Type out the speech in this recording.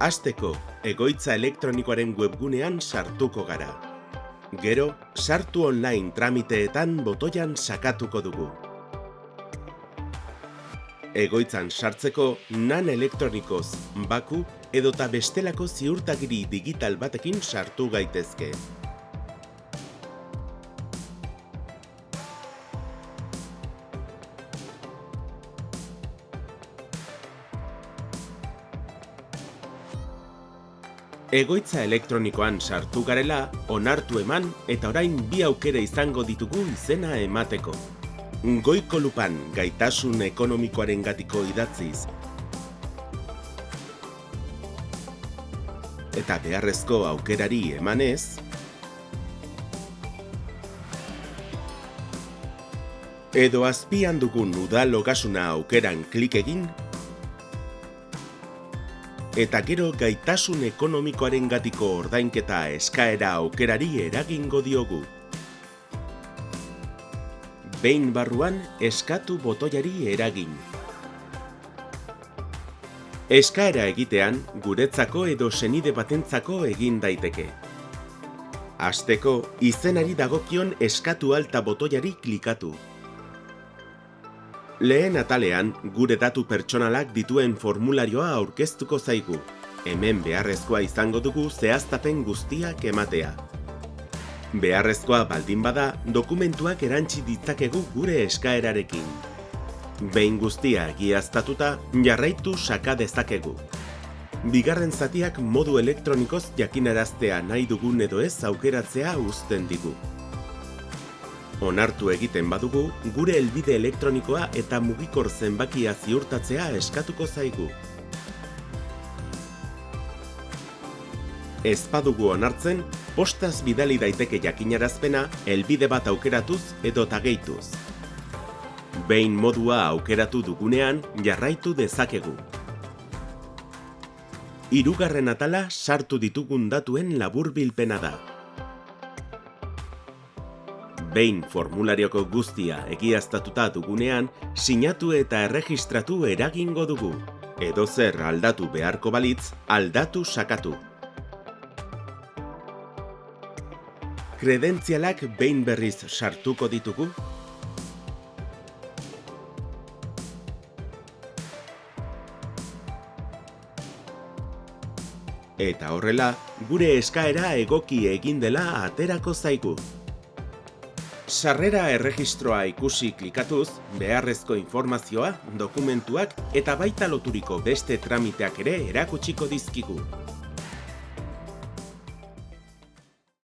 Hasteko, egoitza elektronikoaren webgunean sartuko gara. Gero, sartu online tramiteetan botoian sakatuko dugu. Egoitzan sartzeko NAN elektronikoz, baku edota bestelako ziurtagiri digital batekin sartu gaitezke. Egoitza elektronikoan sartu garela, onartu eman eta orain bi aukera izango ditugu izena emateko. Goiko lupan gaitasun ekonomikoarengatiko idatziz eta beharrezko aukerari emanez, edo azpian dugun udal ogasuna aukeran klik egin, eta gero gaitasun ekonomikoarengatiko ordainketa eskaera aukerari eragingo diogu. Behin barruan eskatu botoiari eragin. Eskaera egitean guretzako edo senide batentzako egin daiteke. Hasteko, izenari dagokion eskatu alta botoiari klikatu. Lehen atalean, gure datu pertsonalak dituen formularioa aurkeztuko zaigu. Hemen beharrezkoa izango dugu zehaztapen guztiak ematea. Beharrezkoa baldin bada, dokumentuak erantsi ditzakegu gure eskaerarekin. Behin guztia egiaztatuta, jarraitu saka dezakegu. Bigarren zatiak modu elektronikoz jakinaraztea nahi dugun edo ez aukeratzea uzten digu. Onartu egiten badugu, gure helbide elektronikoa eta mugikor zenbakia ziurtatzea eskatuko zaigu. Ez badugu onartzen, postaz bidali daiteke jakinarazpena helbide bat aukeratuz edo gehituz. Behin modua aukeratu dugunean, jarraitu dezakegu. Hirugarren atala sartu ditugun datuen laburbilpena da. Behin formularioko guztia egiaztatuta dugunean, sinatu eta erregistratu eragingo dugu. Edozer aldatu beharko balitz, aldatu sakatu. Kredentzialak behin berriz sartuko ditugu. Eta horrela, gure eskaera egoki egin dela aterako zaigu. Sarrera erregistroa ikusi klikatuz, beharrezko informazioa, dokumentuak eta baita loturiko beste tramiteak ere erakutsiko dizkigu.